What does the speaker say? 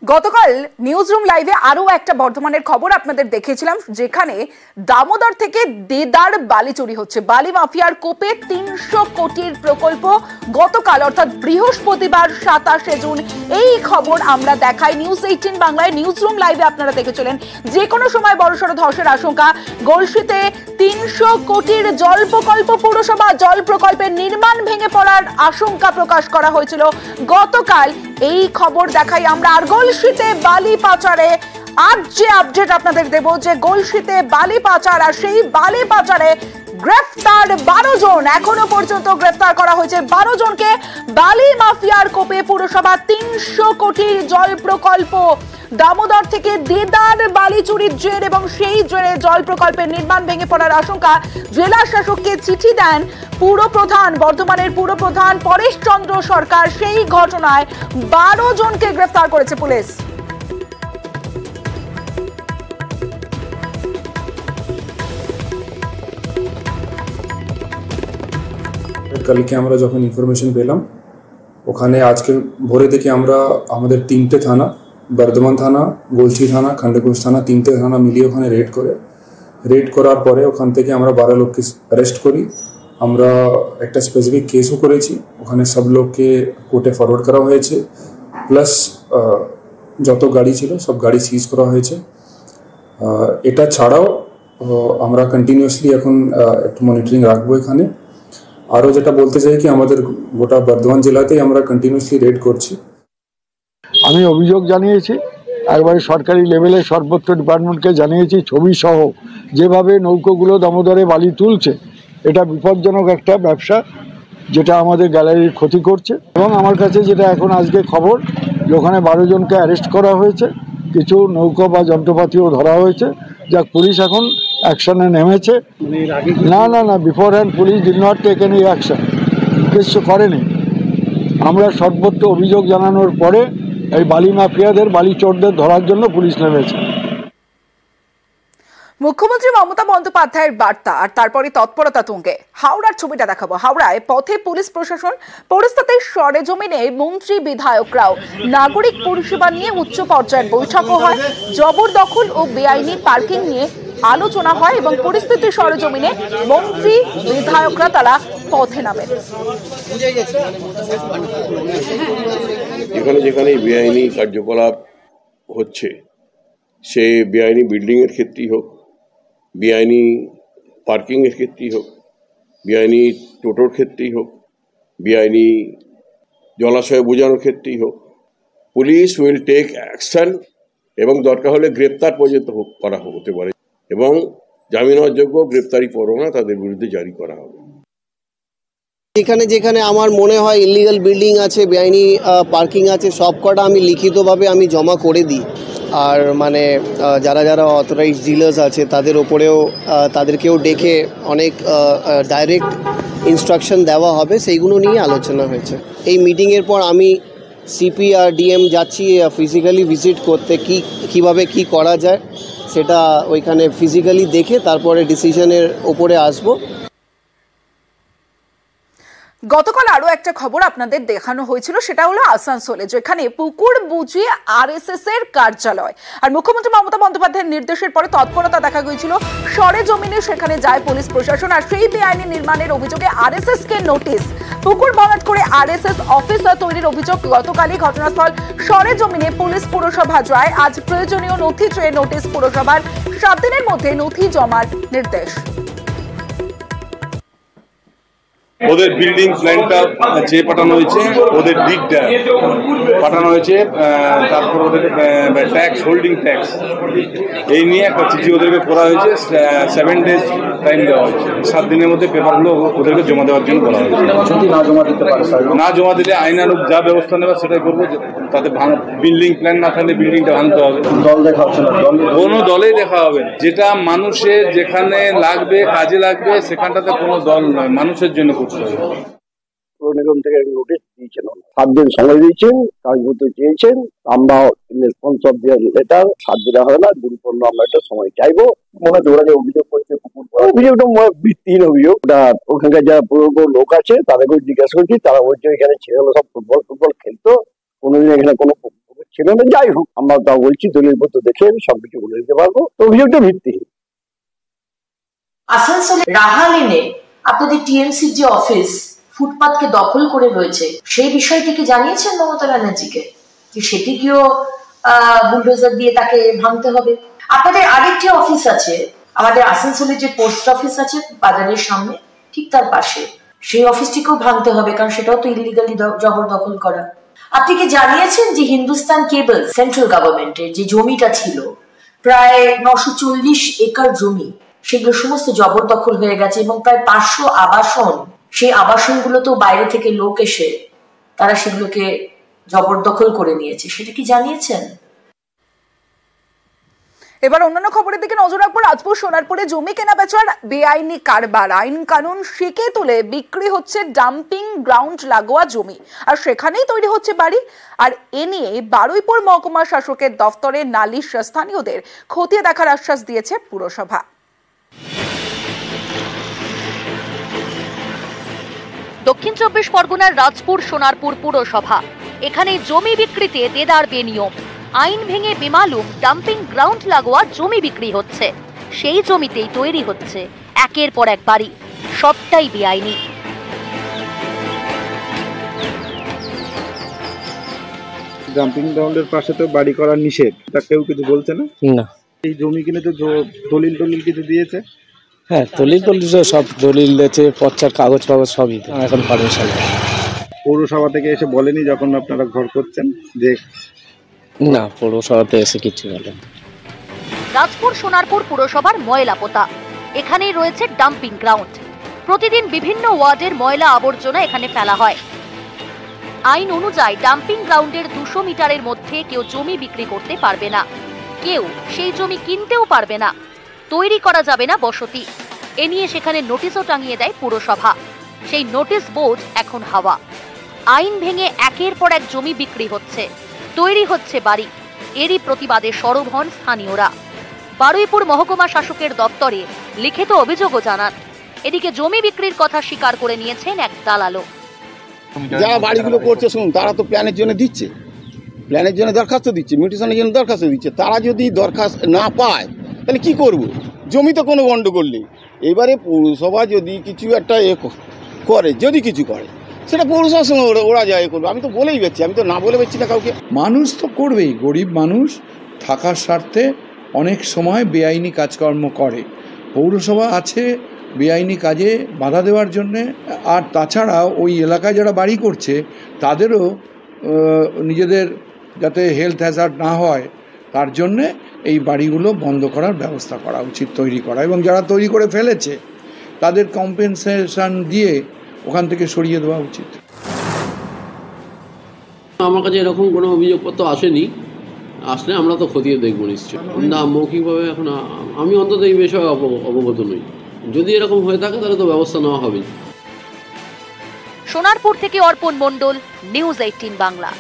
গতকাল নিউজরুম লাইভে আরো একটা বর্ধমানের খবর আপনাদের দেখিয়েছিলাম, যেখানে দামোদর থেকে দেদার বালি চুরি হচ্ছে। বালি মাফিয়ার কোপে 300 কোটির প্রকল্প গতকাল অর্থাৎ বৃহস্পতিবার 27শে জুন এই খবর আমরা দেখাই নিউজ 18 বাংলায়। নিউজরুম লাইভে আপনারা দেখেছিলেন যে কোনো সময় বড়সড় ধসের আশঙ্কা। গলসিতে 300 কোটির জল প্রকল্প, পুরসভা জল প্রকল্পের নির্মাণ ভেঙে পড়ার আশঙ্কা প্রকাশ করা হয়েছিল গতকাল। এই খবর দেখাই আমরা। আর গলসিতে বালি পাচারে আজ যে আপডেট আপনাদের দেব, যে গলসিতে বালি পাচার, আর সেই বালি পাচারে গ্রেফতার 12 জন। এখনো পর্যন্ত গ্রেফতার করা হয়েছে 12 জনকে। বালি মাফিয়ার কোপে পুরসভা 300 কোটির জল প্রকল্প, দামোদর থেকে দেদার বালি চুরির জের এবং সেই জেরে জল প্রকল্পের নির্মাণ ভেঙে পড়ার আশঙ্কা। জেলা শাসককে চিঠি দেন পুরপ্রধান, বর্ধমানের পুরপ্রধান পরেশ চন্দ্র সরকার। সেই ঘটনায় 12 জনকে গ্রেফতার করেছে পুলিশ। কালকে আমরা যখন ইনফরমেশন পেলাম, ওখানে আজকে ভোরে থেকে আমরা আমাদের 3টে থানা, বর্ধমান থানা, গলসি থানা, খন্ডকুঞ্জ থানা, 3টে থানা মিলিয়ে ওখানে রেড করার পরে ওখান থেকে আমরা 12 লোককে অ্যারেস্ট করি। আমরা একটা স্পেসিফিক কেসও করেছি, ওখানে সব লোককে কোর্টে ফরওয়ার্ড করা হয়েছে। প্লাস যত গাড়ি ছিল সব গাড়ি সিজ করা হয়েছে। এটা ছাড়াও আমরা কন্টিনিউয়াসলি এখন একটু মনিটরিং রাখবো এখানে। আরও যেটা বলতে চাই কি, আমাদের গোটা বর্ধমান জেলাতেই আমরা কন্টিনিউয়াসলি রেড করছি। আমি অভিযোগ জানিয়েছি, একবারে সরকারি লেভেলে সর্বোচ্চ ডিপার্টমেন্টকে জানিয়েছি, ছবি সহ যেভাবে নৌকোগুলো দামোদরে বালি তুলছে, এটা বিপজ্জনক একটা ব্যবসা, যেটা আমাদের গ্যালারির ক্ষতি করছে। এবং আমার কাছে যেটা এখন আজকে খবর, যে ওখানে 12 জনকে অ্যারেস্ট করা হয়েছে, কিছু নৌকো বা যন্ত্রপাতিও ধরা হয়েছে। যা পুলিশ এখন অ্যাকশনে নেমেছে। না, beforehand police did not take any action, কিছু করেনি। আমরা সর্বোচ্চ অভিযোগ জানানোর পরে এই বালি মাফিয়াদের, বালি চোরদের ধরার জন্য পুলিশ নেমেছে। মুখ্যমন্ত্রী মমতা বন্দ্যোপাধ্যায়ের বার্তা আর তারপরে তৎপরতা তুঙ্গে। হাওড়ার ছবিটা দেখাবো। হাওড়ায় পথে পুলিশ প্রশাসন, পরিস্থিতির সরেজমিনে মন্ত্রী বিধায়করাও। নাগরিক পরিষেবা নিয়ে উচ্চ পর্যায়ের বৈঠকও হয়। জবরদখল ও বেআইনি পার্কিং নিয়ে আলোচনা হয় এবং পরিস্থিতি সরেজমিনে মন্ত্রী বিধায়করা তারা পথে নামেন। যেখানে যেখানে বেআইনি কার্যকলাপ হচ্ছে, সে বেআইনি বিল্ডিংয়ের ক্ষেত্রেই হোক, বেআইনি পার্কিংয়ের ক্ষেত্রেই হোক, বেআইনি টোটোর ক্ষেত্রেই হোক, বেআইনি জলাশয় বোঝানোর ক্ষেত্রেই হোক, পুলিশ উইল টেক অ্যাকশন এবং দরকার হলে গ্রেপ্তার পর্যন্ত করা হতে পারে এবং জামিন অযোগ্য গ্রেপ্তারি পরোয়ানা তাদের বিরুদ্ধে জারি করা হবে। যেখানে যেখানে আমার মনে হয় ইলিগাল বিল্ডিং আছে, বেআইনি পার্কিং আছে, সব কটা আমি লিখিতভাবে আমি জমা করে দিই। আর মানে যারা যারা অথরাইজ ডিলার্স আছে তাদের ওপরেও তাদেরকেও ডেকে অনেক ডাইরেক্ট ইনস্ট্রাকশন দেওয়া হবে, সেইগুলো নিয়ে আলোচনা হয়েছে। এই মিটিংয়ের পর আমি সিপি আর ডিএম যাচ্ছি ফিজিক্যালি ভিজিট করতে, কিভাবে কি করা যায় সেটা ওইখানে ফিজিক্যালি দেখে তারপরে ডিসিশনের ওপরে আসবো। গতকাল আরো একটা খবর আপনাদের দেখানো হয়েছিল, সেটা হলো আসানসোলে, যেখানে পুকুর বুঝিয়ে আরএসএস এর কার্যালয়। আর মুখ্যমন্ত্রী মমতা বন্দ্যোপাধ্যায়ের নির্দেশের পরে তৎপরতা দেখা গিয়েছিল সরেজমিনে। সেখানে যায় পুলিশ প্রশাসন। আর সেই বেআইনি নির্মাণের অভিযোগে আরএসএস কে নোটিশ, পুকুর ভরাট করে আরএসএস অফিস তৈরির অভিযোগ। গতকালই ঘটনাস্থল সরেজমিনে পুলিশ, পুরসভা যায়। আজ প্রয়োজনীয় নথি চেয়ে নোটিশ পুরসভার, 7 দিনের মধ্যে নথি জমার নির্দেশ। ওদের বিল্ডিং প্ল্যানটা যে পাঠানো হয়েছে, ওদের দিকটা পাঠানো হয়েছে, তারপর ওদের ট্যাক্স, হোল্ডিং ট্যাক্স, এই নিয়ে একটা চিঠি ওদেরকে করা হয়েছে। 7 ডেজ টাইম দেওয়া হয়েছে। 7 দিনের মধ্যে পেপারগুলো ওদেরকে জমা দেওয়ার জন্য বলা হয়েছে। যদি না জমা দিতে পারে, না জমা দিলে আইনানুগ যা ব্যবস্থা নেওয়া সেটাই করবো। তাতে বিল্ডিং প্ল্যান না থাকলে বিল্ডিংটা ভাঙতে হবে। দল দেখা হচ্ছে না, কোনো দলেই দেখা হবে না। যেটা মানুষের যেখানে লাগবে, কাজে লাগবে, সেখানটাতে কোনো দল নয়, মানুষের জন্য করতে হবে। পুর নিগম থেকে নোটিশ দিয়েছেন, 7 দিন সময় দিয়েছেন, কাজ করতে চেয়েছেন। আমরা রেসপন্স অফ দেয়ার লেটার 7 দিনে হয় না, দিনপূর্ণ আমরা একটা সময় চাইবো। মনে হচ্ছে ওরা যে অভিযোগ করছে, অভিযোগটা ভিত্তিহীন অভিযোগ। ওখানকার যারা পুরো লোক আছে তাদেরকেও জিজ্ঞাসা করছি, তারা বলছে এখানে ছেলেগুলো সব ফুটবল খেলতো, কোনোদিন এখানে কোনো ছিল না। যাই হোক, আমরা তাও বলছি দলিলপত্র দেখে আমি সবকিছু বলে দিতে পারবো, তো অভিযোগটা ভিত্তিহীন। আসানসোলে রাহালিনে আপনাদের টিএমসির যে অফিস ফুটপাতকে দখল করে রয়েছে, সেই বিষয়টিকে জানিয়েছেন মমতা ব্যানার্জিকে যে সেটিকেও বুলডোজার দিয়ে তাকে ভাঙতে হবে? আপনাদের আরেকটি অফিস আছে, আমাদের আসানসোলে যে পোস্ট অফিস আছে বাজারের সামনে ঠিক তার পাশে, সেই অফিসটিকেও ভাঙতে হবে, কারণ সেটাও তো ইলিগালি জবরদখল করা। আপনি কি জানিয়েছেন যে হিন্দুস্তান কেবল সেন্ট্রাল গভর্নমেন্টের যে জমিটা ছিল প্রায় 940 একর জমি, সেগুলো সমস্ত জবরদখল হয়ে গেছে এবং প্রায় 500 আবাসন, সেই আবাসনগুলো তো বাইরে থেকে লোক এসে তারা সেগুলোকে জবরদখল করে নিয়েছে, সেটা কি জানিয়েছেন? এবার অন্যান্য খবরের দিকে নজর রাখবো। রাজপুর সোনারপুরে জমি কেনা বেচার বেআইনি কারবার, আইন কানুন শিকে তুলে বিক্রি হচ্ছে ডাম্পিং গ্রাউন্ড লাগোয়া জমি, আর সেখানেই তৈরি হচ্ছে বাড়ি। আর এ নিয়ে বারুইপুর মহকুমা শাসকের দফতরে নালিশ স্থানীয়দের খতিয়ে দেখার আশ্বাস দিয়েছে পুরসভা। দক্ষিণ 24 পরগনার রাজপুর সোনারপুর পুরসভা, এখানে জমি বিক্রিতে দেদার বেনিয়ম। আইন ভেঙে বেমালুম ডাম্পিং গ্রাউন্ড লাগোয়া জমি বিক্রি হচ্ছে, সেই জমিতেই তৈরি হচ্ছে একের পর এক বাড়ি, সবটাই বেআইনি। ডাম্পিং গ্রাউন্ডের পাশে তো বাড়ি করা নিষেধ, তা কেউ কিছু বলছে না? না। এই জমি কিনে তো দলিল কিছু দিয়েছে? হ্যাঁ, দলিল সব দলিল দিয়েছে, পচ্চার কাগজ সবই এখন পারমিশন। পৌরসভা থেকে এসে বলেনি যখন আপনারা ঘর করছেন যে? না, পৌরসভাতে এসে কিছু বলেন। রাজপুর সোনারপুর পুরসভার ময়লা পোতা, এখানেই রয়েছে ডাম্পিং গ্রাউন্ড। প্রতিদিন বিভিন্ন ওয়ার্ডের ময়লা আবর্জনা এখানে ফেলা হয়। আইন অনুযায়ী ডাম্পিং গ্রাউন্ডের 200 মিটারের মধ্যে কেউ জমি বিক্রি করতে পারবে না, কেউ সেই জমি কিনতেও পারবে না, তৈরি করা যাবে না বসতি। এ নিয়ে সেখানে নোটিশও টাঙিয়ে দেয় পুরসভা। সেই নোটিশ বোর্ড এখন হাওয়া। আইন ভেঙে একের পর এক জমি বিক্রি হচ্ছে, তৈরি হচ্ছে বাড়ি। এরই প্রতিবাদে সরব হন স্থানীয়রা। বারুইপুর মহকুমা শাসকের দপ্তরে লিখিত অভিযোগও জানান। এদিকে জমি বিক্রির কথা স্বীকার করে নিয়েছেন এক দালালও। যারা বাড়িগুলো করছে শুনুন, তারা তো প্ল্যানের জন্য দিচ্ছে, প্ল্যানের জন্য দরখাস্ত দিচ্ছে, মিউটেশনের জন্য দরখাস্ত দিচ্ছে। তারা যদি দরখাস্ত না পায় তাহলে কি করব? জমি তো কোনো গন্ডগোল নেই। এবারে পৌরসভা যদি কিছু একটা করে, যদি কিছু করে, সেটা পৌরসভার সঙ্গে ওরা যায় করবে। আমি তো বলেই বেছি, আমি তো না বলে বেছি না কাউকে। মানুষ তো করবেই, গরিব মানুষ থাকার স্বার্থে অনেক সময় বেআইনি কাজকর্ম করে। পৌরসভা আছে বেআইনি কাজে বাধা দেওয়ার জন্যে। আর তাছাড়া ওই এলাকায় যারা বাড়ি করছে তাদেরও নিজেদের যাতে হেলথ হ্যাজার্ড না হয় তার জন্যে এই বাড়িগুলো বন্ধ করার ব্যবস্থা করা উচিত, তৈরি করা, এবং যারা তৈরি করে ফেলেছে তাদের কম্পেনসেশন দিয়ে ওখান থেকে সরিয়ে দেওয়া উচিত। আমার কাছে এরকম কোনো অভিযোগপত্র আসেনি, আসলে আমরা তো খতিয়ে দেখবো নিশ্চয়ই। না, মৌখিকভাবে এখন আমি অন্তত এই বিষয়ে অবগত নই। যদি এরকম হয়ে থাকে তাহলে তো ব্যবস্থা নেওয়া হবে। সোনারপুর থেকে অর্পণ মণ্ডল, নিউজ 18 বাংলা।